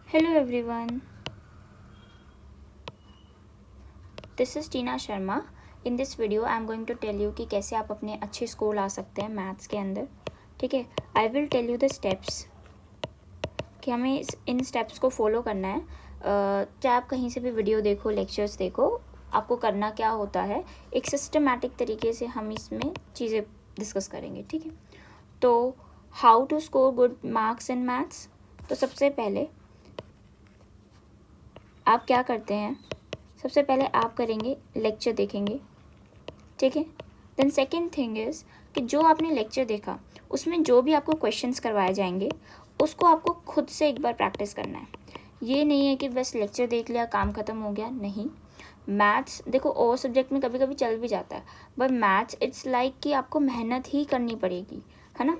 Hello everyone, this is Tina Sharma. In this video I am going to tell you कि कैसे आप अपने अच्छे स्कोर ला सकते हैं मैथ्स के अंदर. ठीक है, I will tell you the steps कि हमें इन स्टेप्स को फॉलो करना है. चाहे आप कहीं से भी वीडियो देखो, लेक्चर्स देखो, आपको करना क्या होता है एक सिस्टमैटिक तरीके से हम इसमें चीज़ें डिस्कस करेंगे. ठीक है, तो how to score good marks in maths. तो सबसे पहले आप क्या करते हैं, सबसे पहले आप करेंगे लेक्चर देखेंगे. ठीक है, देन सेकेंड थिंग इज़ कि जो आपने लेक्चर देखा उसमें जो भी आपको क्वेश्चंस करवाए जाएंगे उसको आपको खुद से एक बार प्रैक्टिस करना है. ये नहीं है कि बस लेक्चर देख लिया काम ख़त्म हो गया. नहीं, मैथ्स देखो और सब्जेक्ट में कभी कभी चल भी जाता है, बट मैथ्स इट्स लाइक कि आपको मेहनत ही करनी पड़ेगी, है ना.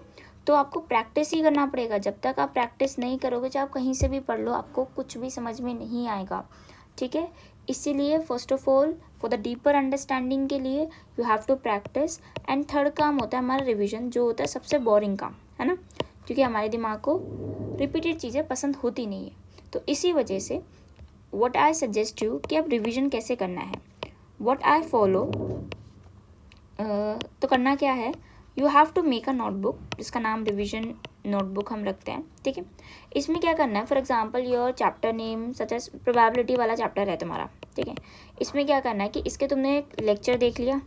तो आपको प्रैक्टिस ही करना पड़ेगा. जब तक आप प्रैक्टिस नहीं करोगे, चाहे आप कहीं से भी पढ़ लो, आपको कुछ भी समझ में नहीं आएगा. ठीक है, इसीलिए first of all for the deeper understanding के लिए you have to practice. And third काम होता है हमारा रिवीजन, जो होता है सबसे बोरिंग काम, है ना, क्योंकि हमारे दिमाग को रिपीटेड चीज़ें पसंद होती नहीं है. तो इसी वजह से व्हाट आई सजेस्ट यू कि अब रिवीजन कैसे करना है, व्हाट आई फॉलो. तो करना क्या है, you have to make a notebook जिसका नाम रिवीजन नोटबुक हम रखते हैं. ठीक है, इसमें क्या करना है, for example your chapter name such as probability वाला चैप्टर है तुम्हारा. ठीक है, इसमें क्या करना है कि इसके तुमने एक लेक्चर देख लिया.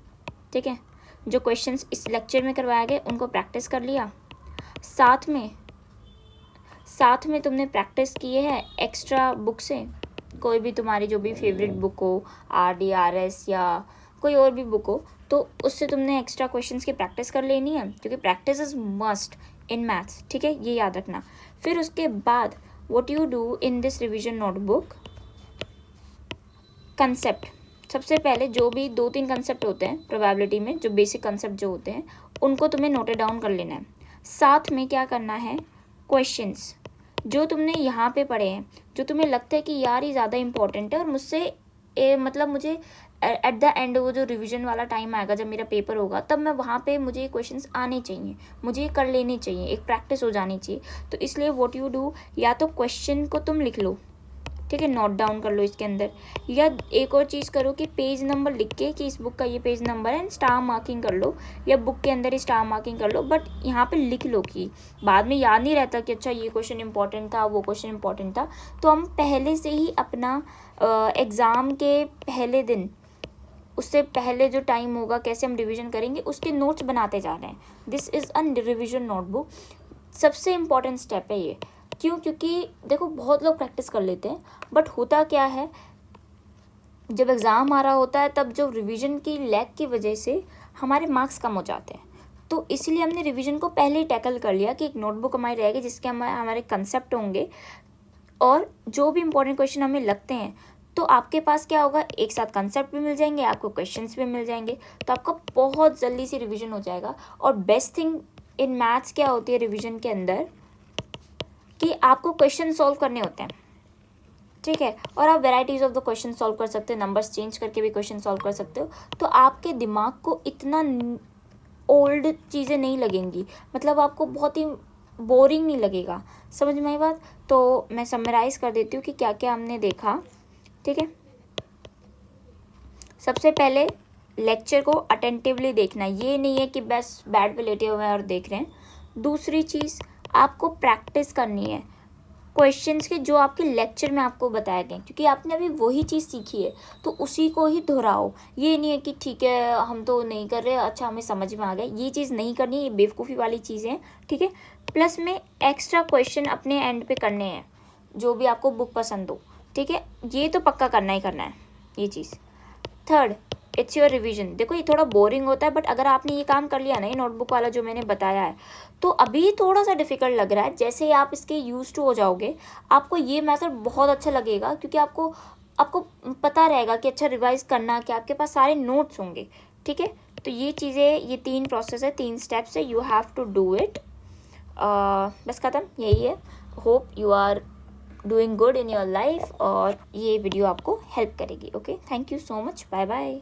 ठीक है, जो क्वेश्चंस इस लेक्चर में करवाए गए उनको प्रैक्टिस कर लिया. साथ में तुमने प्रैक्टिस किए है एक्स्ट्रा बुक से, कोई भी तुम्हारी जो भी फेवरेट बुक हो, RDRS या कोई और भी बुक हो, तो उससे तुमने एक्स्ट्रा क्वेश्चंस की प्रैक्टिस कर लेनी है, क्योंकि practice is must in maths. ठीक है, ये याद रखना. फिर उसके बाद what you do in this revision notebook, concept. सबसे पहले जो भी 2-3 कंसेप्ट होते हैं प्रोबेबिलिटी में, जो बेसिक कंसेप्ट जो होते हैं उनको तुम्हें नोट डाउन कर लेना है. साथ में क्या करना है, क्वेश्चंस जो तुमने यहाँ पे पढ़े हैं, जो तुम्हें लगता है कि यार ये ज़्यादा इंपॉर्टेंट है और मुझसे मतलब मुझे एट द एंड वो जो रिवीजन वाला टाइम आएगा जब मेरा पेपर होगा, तब मैं वहाँ पे मुझे क्वेश्चंस आने चाहिए, मुझे कर लेने चाहिए, एक प्रैक्टिस हो जानी चाहिए. तो इसलिए व्हाट यू डू, या तो क्वेश्चन को तुम लिख लो, ठीक है, नोट डाउन कर लो इसके अंदर, या एक और चीज़ करो कि पेज नंबर लिख के कि इस बुक का ये पेज नंबर है, एंड स्टार मार्किंग कर लो, या बुक के अंदर ही स्टार मार्किंग कर लो. बट यहाँ पे लिख लो कि बाद में याद नहीं रहता कि अच्छा ये क्वेश्चन इंपॉर्टेंट था, वो क्वेश्चन इंपॉर्टेंट था. तो हम पहले से ही अपना एग्ज़ाम के पहले दिन, उससे पहले जो टाइम होगा कैसे हम रिवीजन करेंगे उसके नोट्स बनाते जा रहे हैं. This is a revision notebook. सबसे इम्पॉर्टेंट स्टेप है ये. क्यों, क्योंकि देखो बहुत लोग प्रैक्टिस कर लेते हैं, बट होता क्या है जब एग्ज़ाम आ रहा होता है तब जो रिवीजन की लैक की वजह से हमारे मार्क्स कम हो जाते हैं. तो इसलिए हमने रिवीजन को पहले ही टैकल कर लिया कि एक नोटबुक हमारी रहेगी जिसके हमारे कंसेप्ट होंगे, और जो भी इंपॉर्टेंट क्वेश्चन हमें लगते हैं तो आपके पास क्या होगा, एक साथ कंसेप्ट भी मिल जाएंगे, आपको क्वेश्चंस भी मिल जाएंगे, तो आपका बहुत जल्दी से रिवीजन हो जाएगा. और बेस्ट थिंग इन मैथ्स क्या होती है रिवीजन के अंदर, कि आपको क्वेश्चन सॉल्व करने होते हैं. ठीक है, और आप varieties of the question solve कर सकते हो, नंबर्स चेंज करके भी क्वेश्चन सॉल्व कर सकते हो. तो आपके दिमाग को इतना ओल्ड चीज़ें नहीं लगेंगी, मतलब आपको बहुत ही बोरिंग नहीं लगेगा. समझ में आई बात. तो मैं समराइज़ कर देती हूँ कि क्या क्या हमने देखा. ठीक है, सबसे पहले लेक्चर को अटेंटिवली देखना, ये नहीं है कि बस बेड पे लेटे हुए हैं और देख रहे हैं. दूसरी चीज़, आपको प्रैक्टिस करनी है क्वेश्चंस के जो आपके लेक्चर में आपको बताए गए, क्योंकि आपने अभी वही चीज़ सीखी है तो उसी को ही दोहराओ. ये नहीं है कि ठीक है हम तो नहीं कर रहे, अच्छा हमें समझ में आ गया, ये चीज़ नहीं करनी, ये बेवकूफ़ी वाली चीज़ें हैं. ठीक है, प्लस में एक्स्ट्रा क्वेश्चन अपने एंड पे करने हैं जो भी आपको बुक पसंद हो. ठीक है, ये तो पक्का करना ही करना है ये चीज़. Third, it's your revision. देखो ये थोड़ा बोरिंग होता है, बट अगर आपने ये काम कर लिया ना, ये नोटबुक वाला जो मैंने बताया है, तो अभी थोड़ा सा डिफ़िकल्ट लग रहा है. जैसे ही आप इसके यूज टू हो जाओगे आपको ये मेथड बहुत अच्छा लगेगा, क्योंकि आपको आपको पता रहेगा कि अच्छा रिवाइज करना क्या, आपके पास सारे नोट्स होंगे. ठीक है, तो ये चीज़ें, ये 3 प्रोसेस है, 3 स्टेप्स है, you have to do it. बस ख़त्म, यही है. Hope you are doing good in your life, और ये वीडियो आपको हेल्प करेगी. Okay, thank you so much, bye bye.